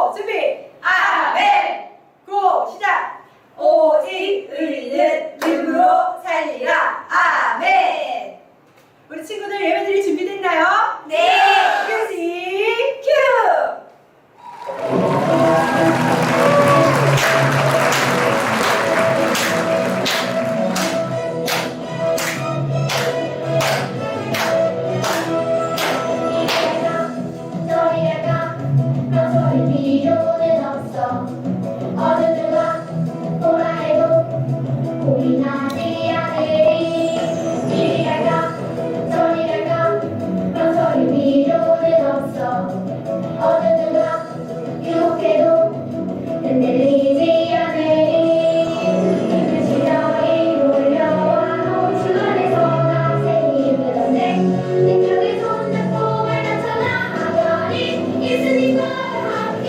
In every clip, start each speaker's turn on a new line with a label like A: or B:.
A: 고! 준비! 아멘! 고! 시작! 오직 의리는 믿음으로 살리라. 아멘! 우리 친구들 예배드릴 준비됐나요?
B: 네.
A: 뮤직 큐!
B: 너희가 너소리 필요는 없어. 어느 누가 뭐라 해도 우리 나지 않으리. 이리 갈까 저리 갈까 너소리 필요는 없어. 어느 누가 유혹해도 흔들리지 않으리. 끝이 너희 몰려와도 주 안에서 낙생이 되던데 능력의 손 잡고 발단쳐 나아가리. 예수님과 함께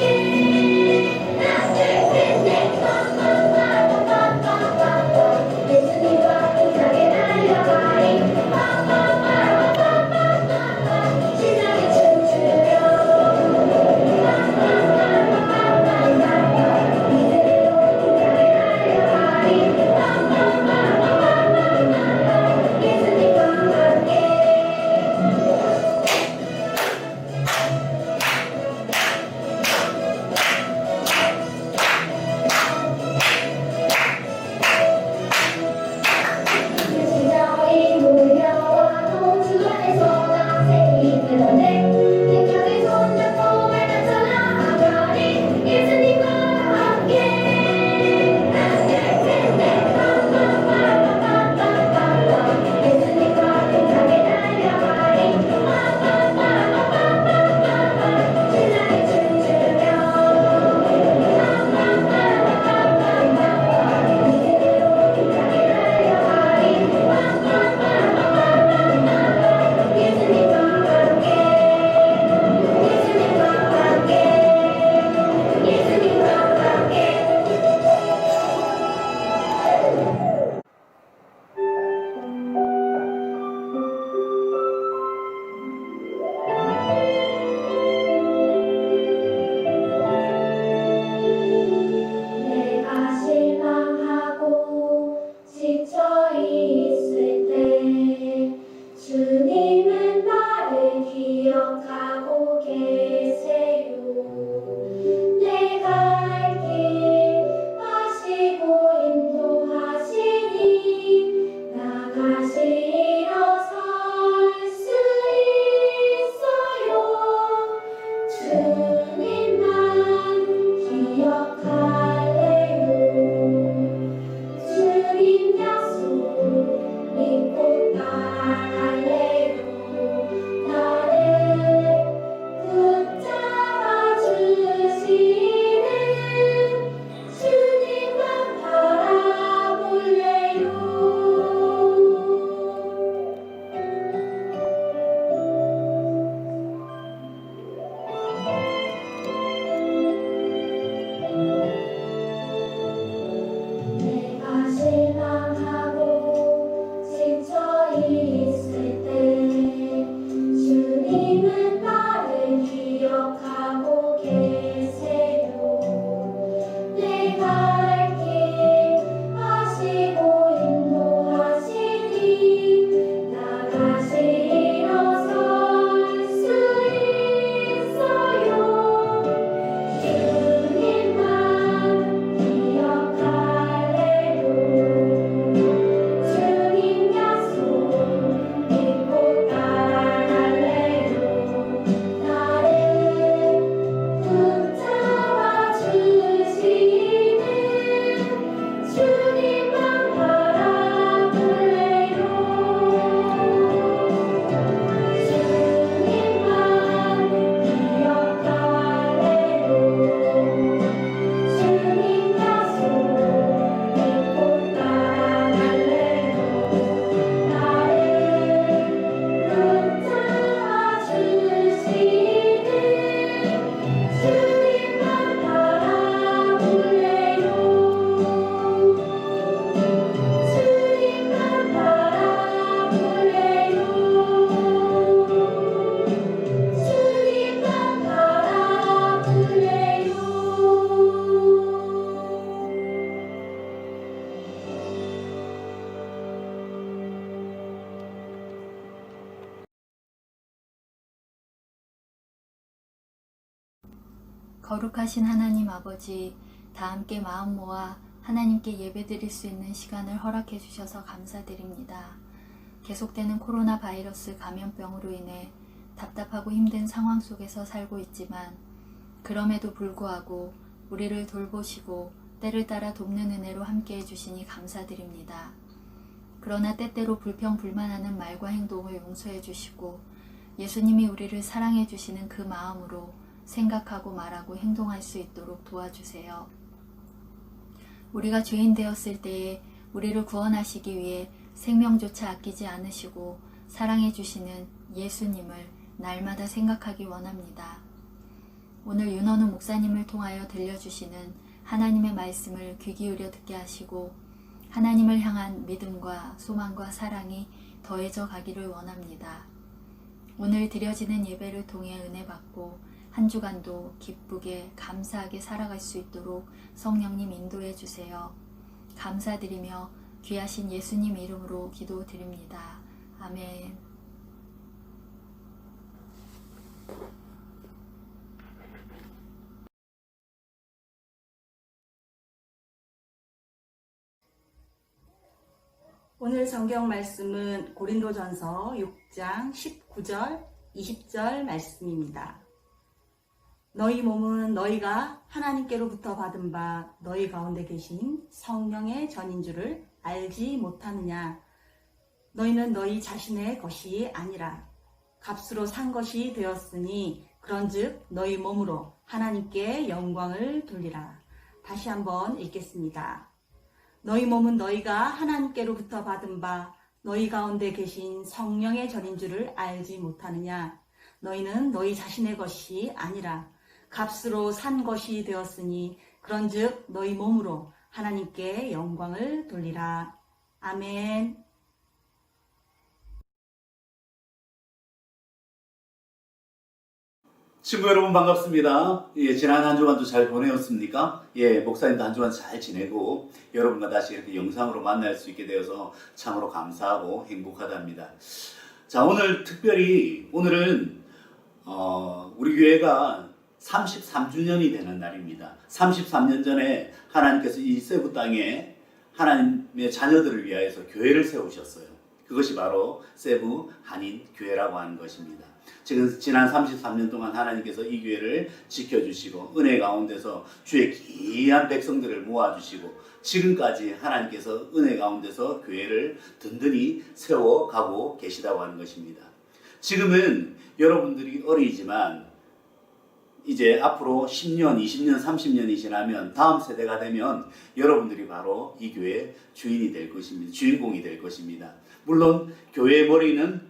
B: 하나 둘셋넷 빠빠빠빠빠빠빠 예수님과 힘차게 달려가리. 빠빠빠빠빠빠빠 신나게 춤추며 시절이 몰려와도 주 안에서 낙생이 되던데 능력의 손 잡고 발단쳐 나아가리. 예수님과 함께 하나 둘셋넷 빠빠빠빠빠빠빠 예수님과 힘차게 달려가리. 빠빠빠빠빠빠빠 신나게 춤추며 내가 실망하고 지쳐 있을 때 주님은 나를 기억하고 계세요. 내가 갈 길 아시고 인도하시니 나가시러 설 수 있어요. 주님만 기억할래요. 주님 약속 믿고 따라갈래요. 나를
C: 거룩하신 하나님 아버지, 다 함께 마음 모아 하나님께 예배드릴 수 있는 시간을 허락해 주셔서 감사드립니다. 계속되는 코로나 바이러스 감염병으로 인해 답답하고 힘든 상황 속에서 살고 있지만 그럼에도 불구하고 우리를 돌보시고 때를 따라 돕는 은혜로 함께 해주시니 감사드립니다. 그러나 때때로 불평불만하는 말과 행동을 용서해 주시고 예수님이 우리를 사랑해 주시는 그 마음으로 생각하고 말하고 행동할 수 있도록 도와주세요. 우리가 죄인 되었을 때에 우리를 구원하시기 위해 생명조차 아끼지 않으시고 사랑해 주시는 예수님을 날마다 생각하기 원합니다. 오늘 윤원우 목사님을 통하여 들려주시는 하나님의 말씀을 귀 기울여 듣게 하시고 하나님을 향한 믿음과 소망과 사랑이 더해져 가기를 원합니다. 오늘 드려지는 예배를 통해 은혜 받고 한 주간도 기쁘게 감사하게 살아갈 수 있도록 성령님 인도해 주세요. 감사드리며 귀하신 예수님 이름으로 기도드립니다. 아멘.
A: 오늘 성경 말씀은 고린도전서 6장 19절, 20절 말씀입니다. 너희 몸은 너희가 하나님께로부터 받은 바 너희 가운데 계신 성령의 전인 줄을 알지 못하느냐. 너희는 너희 자신의 것이 아니라 값으로 산 것이 되었으니 그런즉 너희 몸으로 하나님께 영광을 돌리라. 다시 한번 읽겠습니다. 너희 몸은 너희가 하나님께로부터 받은 바 너희 가운데 계신 성령의 전인 줄을 알지 못하느냐. 너희는 너희 자신의 것이 아니라 값으로 산 것이 되었으니 그런즉 너희 몸으로 하나님께 영광을 돌리라. 아멘.
D: 친구 여러분 반갑습니다. 지난 한 주간도 잘 보내었습니까? 목사님도 한 주간 잘 지내고 여러분과 다시 이렇게 영상으로 만날 수 있게 되어서 참으로 감사하고 행복하답니다. 자, 오늘 특별히 오늘은 우리 교회가 33주년이 되는 날입니다. 33년 전에 하나님께서 이 세부 땅에 하나님의 자녀들을 위하여서 교회를 세우셨어요. 그것이 바로 세부 한인교회라고 하는 것입니다. 지난 33년 동안 하나님께서 이 교회를 지켜주시고 은혜 가운데서 주의 귀한 백성들을 모아주시고 지금까지 하나님께서 은혜 가운데서 교회를 든든히 세워가고 계시다고 하는 것입니다. 지금은 여러분들이 어리지만 이제 앞으로 10년, 20년, 30년이 지나면 다음 세대가 되면 여러분들이 바로 이 교회의 주인이 될 것입니다. 주인공이 될 것입니다. 물론 교회의 머리는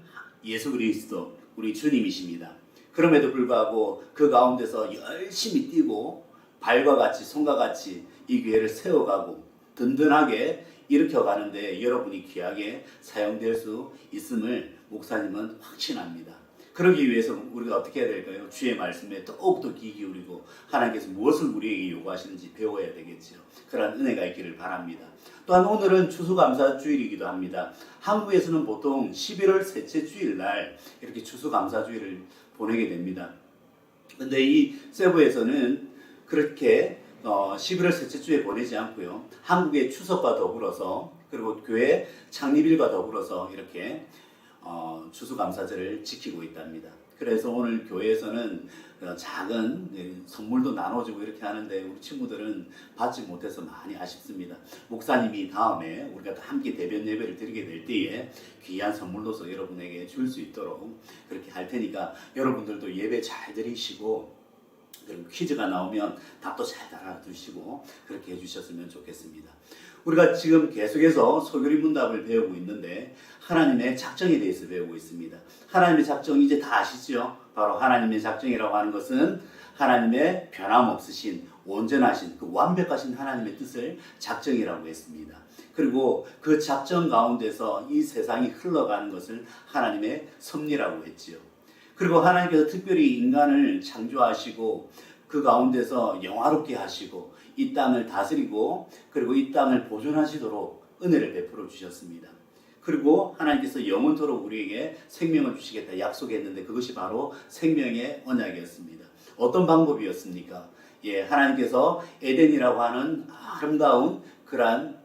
D: 예수 그리스도 우리 주님이십니다. 그럼에도 불구하고 그 가운데서 열심히 뛰고 발과 같이 손과 같이 이 교회를 세워가고 든든하게 일으켜가는데 여러분이 귀하게 사용될 수 있음을 목사님은 확신합니다. 그러기 위해서 우리가 어떻게 해야 될까요? 주의 말씀에 더욱더 귀 기울이고 하나님께서 무엇을 우리에게 요구하시는지 배워야 되겠죠. 그러한 은혜가 있기를 바랍니다. 또한 오늘은 추수감사주일이기도 합니다. 한국에서는 보통 11월 셋째 주일날 이렇게 추수감사주일을 보내게 됩니다. 근데 이 세부에서는 그렇게 11월 셋째 주에 보내지 않고요. 한국의 추석과 더불어서 그리고 교회 창립일과 더불어서 이렇게 추수감사절을 지키고 있답니다. 그래서 오늘 교회에서는 작은 선물도 나눠주고 이렇게 하는데 우리 친구들은 받지 못해서 많이 아쉽습니다. 목사님이 다음에 우리가 함께 대변 예배를 드리게 될 때에 귀한 선물로서 여러분에게 줄 수 있도록 그렇게 할 테니까 여러분들도 예배 잘 드리시고 그리고 퀴즈가 나오면 답도 잘 달아두시고 그렇게 해주셨으면 좋겠습니다. 우리가 지금 계속해서 소교리 문답을 배우고 있는데 하나님의 작정에 대해서 배우고 있습니다. 하나님의 작정 이제 다 아시죠? 바로 하나님의 작정이라고 하는 것은 하나님의 변함없으신 온전하신 그 완벽하신 하나님의 뜻을 작정이라고 했습니다. 그리고 그 작정 가운데서 이 세상이 흘러가는 것을 하나님의 섭리라고 했지요. 그리고 하나님께서 특별히 인간을 창조하시고 그 가운데서 영화롭게 하시고 이 땅을 다스리고 그리고 이 땅을 보존하시도록 은혜를 베풀어 주셨습니다. 그리고 하나님께서 영원토록 우리에게 생명을 주시겠다 약속했는데 그것이 바로 생명의 언약이었습니다. 어떤 방법이었습니까? 예, 하나님께서 에덴이라고 하는 아름다운 그러한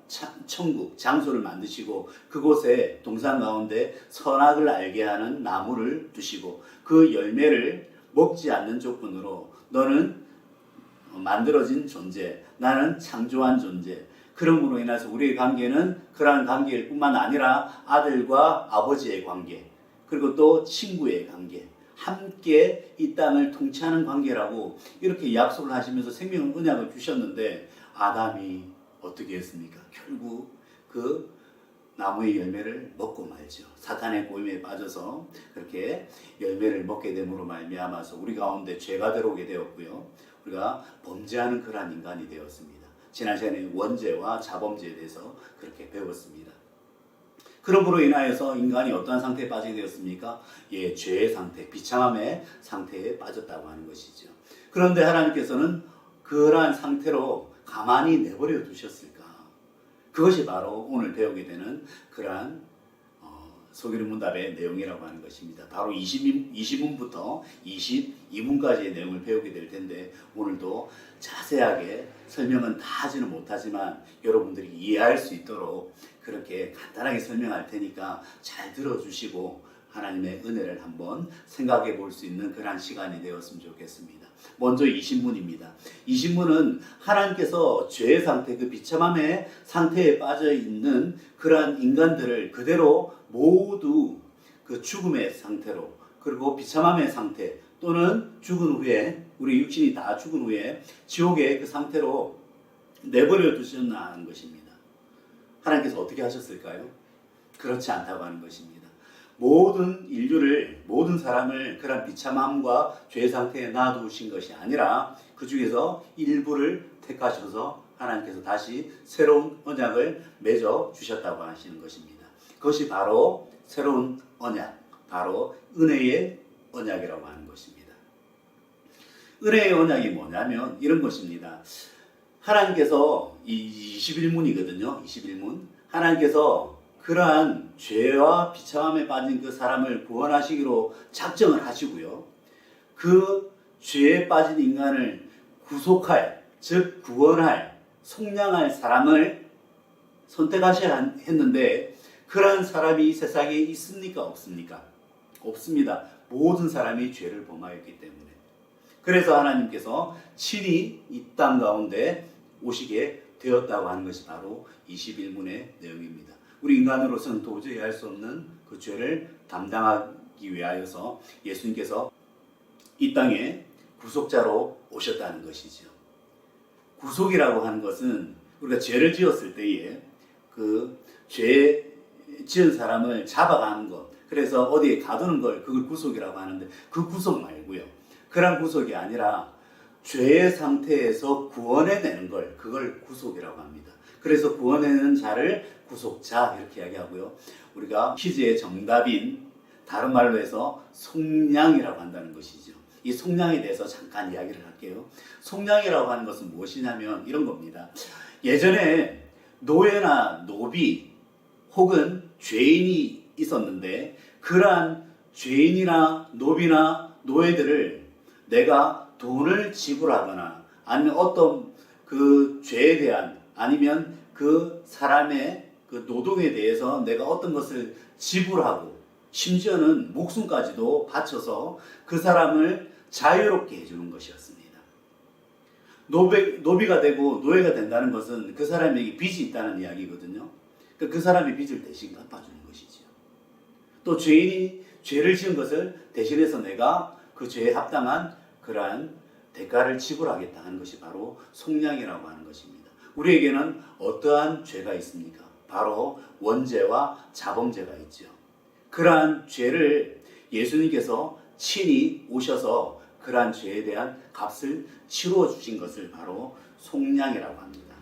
D: 천국, 장소를 만드시고 그곳에 동산 가운데 선악을 알게 하는 나무를 두시고 그 열매를 먹지 않는 조건으로 너는 만들어진 존재, 나는 창조한 존재. 그러므로 인해서 우리의 관계는 그러한 관계일 뿐만 아니라 아들과 아버지의 관계, 그리고 또 친구의 관계, 함께 이 땅을 통치하는 관계라고 이렇게 약속을 하시면서 생명 언약을 주셨는데 아담이 어떻게 했습니까? 결국 그 나무의 열매를 먹고 말죠. 사탄의 고임에 빠져서 그렇게 열매를 먹게 됨으로 말미암아서 우리 가운데 죄가 들어오게 되었고요. 우리가 범죄하는 그러한 인간이 되었습니다. 지난 시간에 원죄와 자범죄에 대해서 그렇게 배웠습니다. 그러므로 인하여서 인간이 어떠한 상태에 빠지게 되었습니까? 예, 죄의 상태, 비참함의 상태에 빠졌다고 하는 것이죠. 그런데 하나님께서는 그러한 상태로 가만히 내버려 두셨을까? 그것이 바로 오늘 배우게 되는 그러한 소기름 문답의 내용이라고 하는 것입니다. 바로 20문부터 22문까지의 내용을 배우게 될 텐데 오늘도 자세하게 설명은 다 하지는 못하지만 여러분들이 이해할 수 있도록 그렇게 간단하게 설명할 테니까 잘 들어주시고 하나님의 은혜를 한번 생각해 볼 수 있는 그러한 시간이 되었으면 좋겠습니다. 먼저 20문입니다. 20문은 하나님께서 죄의 상태, 그 비참함의 상태에 빠져 있는 그러한 인간들을 그대로 모두 그 죽음의 상태로 그리고 비참함의 상태 또는 죽은 후에 우리 육신이 다 죽은 후에 지옥의 그 상태로 내버려 두셨나 하는 것입니다. 하나님께서 어떻게 하셨을까요? 그렇지 않다고 하는 것입니다. 모든 인류를, 모든 사람을 그런 비참함과 죄 상태에 놔두신 것이 아니라 그 중에서 일부를 택하셔서 하나님께서 다시 새로운 언약을 맺어 주셨다고 하시는 것입니다. 그것이 바로 새로운 언약, 바로 은혜의 언약이라고 하는 것입니다. 은혜의 언약이 뭐냐면 이런 것입니다. 하나님께서 이 21문이거든요. 21문. 하나님께서 그러한 죄와 비참함에 빠진 그 사람을 구원하시기로 작정을 하시고요. 그 죄에 빠진 인간을 구속할, 즉 구원할, 속량할 사람을 선택하셔야 했는데 그러한 사람이 이 세상에 있습니까? 없습니까? 없습니다. 모든 사람이 죄를 범하였기 때문에. 그래서 하나님께서 친히 이 땅 가운데 오시게 되었다고 하는 것이 바로 21문의 내용입니다. 우리 인간으로서는 도저히 할 수 없는 그 죄를 담당하기 위하여서 예수님께서 이 땅에 구속자로 오셨다는 것이죠. 구속이라고 하는 것은 우리가 죄를 지었을 때에 그 죄 지은 사람을 잡아가는 것, 그래서 어디에 가두는 걸 그걸 구속이라고 하는데 그 구속 말고요. 그런 구속이 아니라 죄의 상태에서 구원해내는 걸 그걸 구속이라고 합니다. 그래서 구원해내는 자를 구속자 이렇게 이야기하고요. 우리가 퀴즈의 정답인 다른 말로 해서 속량이라고 한다는 것이죠. 이 속량에 대해서 잠깐 이야기를 할게요. 속량이라고 하는 것은 무엇이냐면 이런 겁니다. 예전에 노예나 노비 혹은 죄인이 있었는데 그러한 죄인이나 노비나 노예들을 내가 돈을 지불하거나 아니면 어떤 그 죄에 대한 아니면 그 사람의 그 노동에 대해서 내가 어떤 것을 지불하고 심지어는 목숨까지도 바쳐서 그 사람을 자유롭게 해주는 것이었습니다. 노비가 되고 노예가 된다는 것은 그 사람에게 빚이 있다는 이야기거든요. 그 사람의 빚을 대신 갚아주는 것이죠. 또 죄인이 죄를 지은 것을 대신해서 내가 그 죄에 합당한 그러한 대가를 지불하겠다 하는 것이 바로 속량이라고 하는 것입니다. 우리에게는 어떠한 죄가 있습니까? 바로 원죄와 자범죄가 있죠. 그러한 죄를 예수님께서 친히 오셔서 그러한 죄에 대한 값을 치루어 주신 것을 바로 속량이라고 합니다.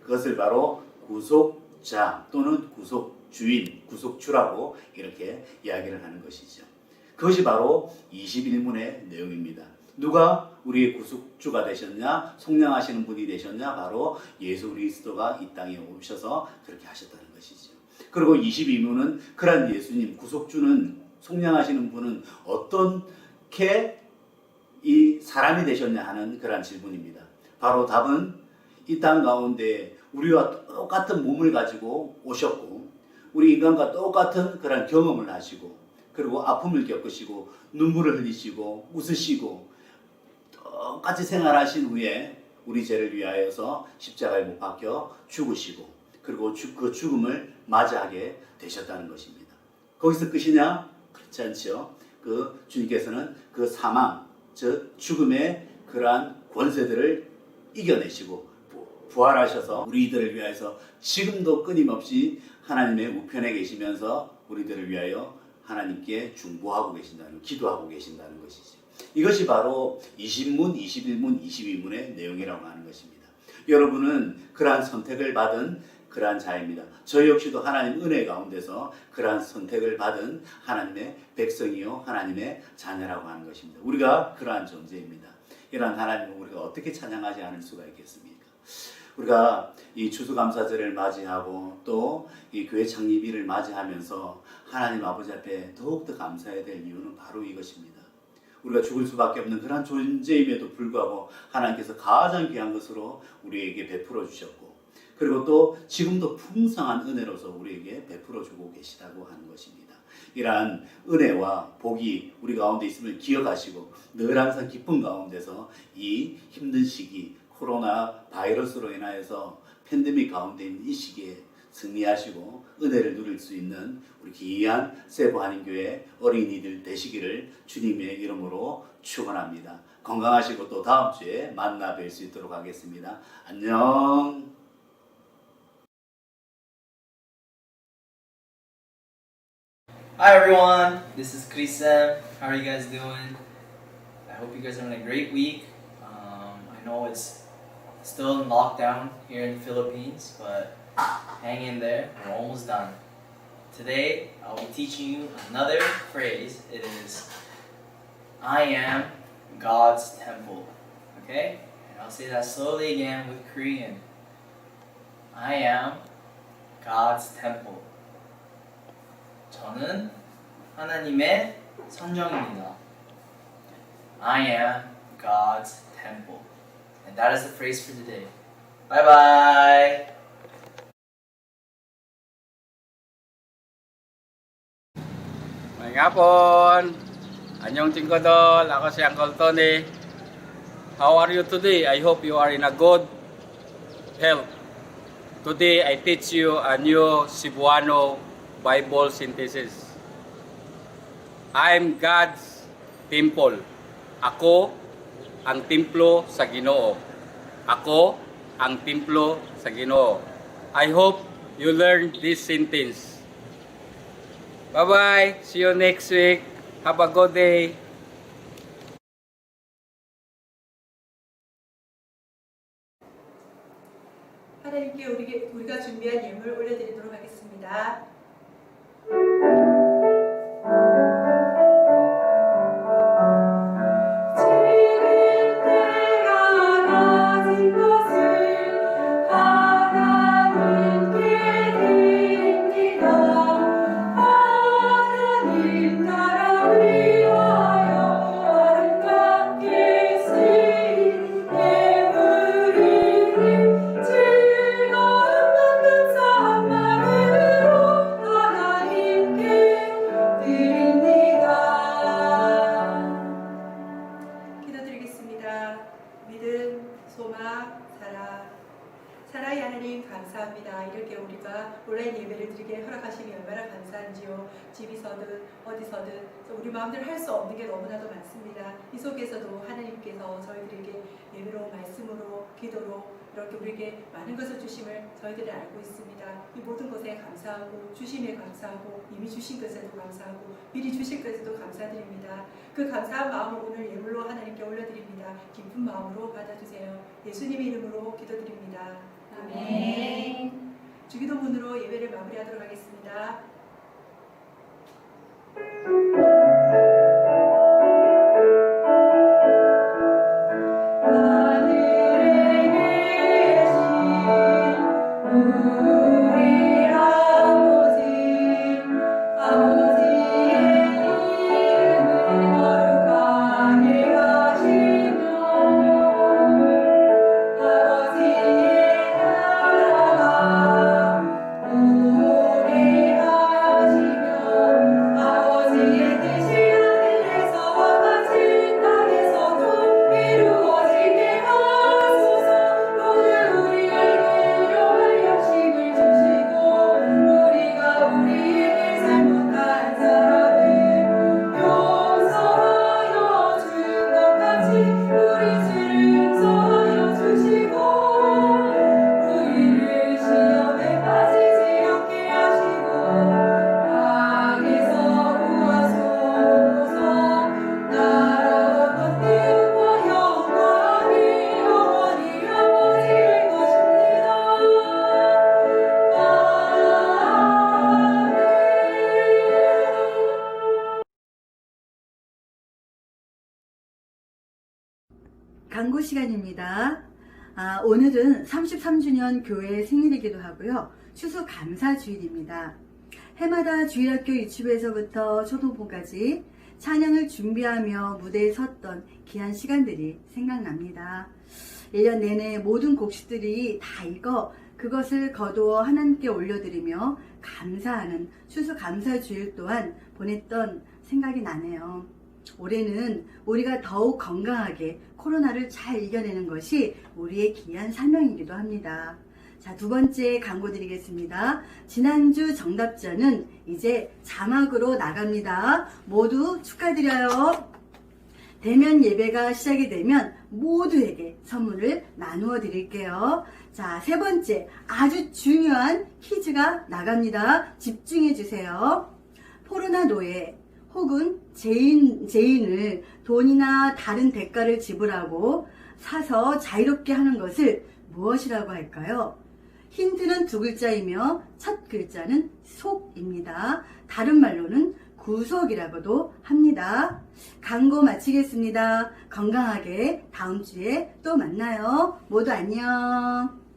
D: 그것을 바로 구속자 또는 구속주인, 구속주라고 이렇게 이야기를 하는 것이죠. 그것이 바로 21문의 내용입니다. 누가 우리의 구속주가 되셨냐? 속량하시는 분이 되셨냐? 바로 예수 그리스도가 이 땅에 오셔서 그렇게 하셨다는 것이죠. 그리고 22문은 그러한 예수님, 구속주는 속량하시는 분은 어떻게 이 사람이 되셨냐 하는 그러한 질문입니다. 바로 답은 이 땅 가운데 우리와 똑같은 몸을 가지고 오셨고 우리 인간과 똑같은 그런 경험을 하시고 그리고 아픔을 겪으시고 눈물을 흘리시고 웃으시고 똑같이 생활하신 후에 우리 죄를 위하여서 십자가에 못 박혀 죽으시고 그리고 그 죽음을 맞이하게 되셨다는 것입니다. 거기서 끝이냐? 그렇지 않죠. 그 주님께서는 그 사망, 즉 죽음의 그러한 권세들을 이겨내시고 부활하셔서 우리들을 위하여서 지금도 끊임없이 하나님의 우편에 계시면서 우리들을 위하여 하나님께 중보하고 계신다는, 기도하고 계신다는 것이죠. 이것이 바로 20문, 21문, 22문의 내용이라고 하는 것입니다. 여러분은 그러한 선택을 받은 그러한 자입니다. 저 역시도 하나님 은혜 가운데서 그러한 선택을 받은 하나님의 백성이요 하나님의 자녀라고 하는 것입니다. 우리가 그러한 존재입니다. 이러한 하나님을 우리가 어떻게 찬양하지 않을 수가 있겠습니까? 우리가 이 추수감사절을 맞이하고 또 이 교회 창립일을 맞이하면서 하나님 아버지 앞에 더욱더 감사해야 될 이유는 바로 이것입니다. 우리가 죽을 수밖에 없는 그런 존재임에도 불구하고 하나님께서 가장 귀한 것으로 우리에게 베풀어 주셨고 그리고 또 지금도 풍성한 은혜로서 우리에게 베풀어 주고 계시다고 하는 것입니다. 이러한 은혜와 복이 우리 가운데 있음을 기억하시고 늘 항상 기쁨 가운데서 이 힘든 시기 코로나 바이러스로 인하여서 팬데믹 가운데 있는 이 시기에 승리하시고 은혜를 누릴 수 있는 우리 귀한 세부 한인교회 어린이들 되시기를 주님의 이름으로 축원합니다. 건강하시고 또 다음 주에 만나 뵐 수 있도록 하겠습니다. 안녕.
E: Hi everyone, this is Chris Sam. How are you guys doing? I hope you guys are having a great week. I know it's still in lockdown here in the Philippines, but hang in there, we're almost done. Today, I'll be teaching you another phrase. It is, I am God's temple. Okay? And I'll say that slowly again with Korean. I am God's temple. 저는 하나님의 성전입니다. I am God's temple. And that is the phrase for today. Bye bye!
F: Ngayong hapon, anyong tingkodol, ako si Uncle Tony. How are you today? I hope you are in a good health. Today, I teach you a new Cebuano Bible synthesis. I'm God's temple. Ako ang templo sa Ginoo. Ako ang templo sa Ginoo. I hope you learn this sentence. Bye-bye. See you next week. Have a good day.
A: 하나님께 우리가 준비한 예물 올려드리도록 하겠습니다. 사랑의 하나님 감사합니다. 이렇게 우리가 온라인 예배를 드리게 허락하시니 얼마나 감사한지요. 집이서든 어디서든 우리 마음대로 할 수 없는 게 너무나도 많습니다. 이 속에서도 하나님께서 저희들에게 예배로 말씀으로 기도로 이렇게 우리에게 많은 것을 주심을 저희들이 알고 있습니다. 이 모든 것에 감사하고 주심에 감사하고 이미 주신 것에도 감사하고 미리 주실 것에도 감사드립니다. 그 감사한 마음을 오늘 예물로 하나님께 올려드립니다. 기쁜 마음으로 받아주세요. 예수님의 이름으로 기도드립니다. 아멘. 주기도문으로 예배를 마무리하도록 하겠습니다.
G: 광고 시간입니다. 오늘은 33주년 교회 생일이기도 하고요. 추수감사주일입니다. 해마다 주일학교 유치부에서부터 초등부까지 찬양을 준비하며 무대에 섰던 귀한 시간들이 생각납니다. 1년 내내 모든 곡식들이 다 익어 그것을 거두어 하나님께 올려드리며 감사하는 추수감사주일 또한 보냈던 생각이 나네요. 올해는 우리가 더욱 건강하게 코로나를 잘 이겨내는 것이 우리의 귀한 사명이기도 합니다. 자, 두 번째 광고 드리겠습니다. 지난주 정답자는 이제 자막으로 나갑니다. 모두 축하드려요. 대면 예배가 시작이 되면 모두에게 선물을 나누어 드릴게요. 자, 세 번째 아주 중요한 퀴즈가 나갑니다. 집중해 주세요. 포르나 노예 혹은 죄인을 돈이나 다른 대가를 지불하고 사서 자유롭게 하는 것을 무엇이라고 할까요? 힌트는 두 글자이며 첫 글자는 속입니다. 다른 말로는 구속이라고도 합니다. 광고 마치겠습니다. 건강하게 다음 주에 또 만나요. 모두 안녕.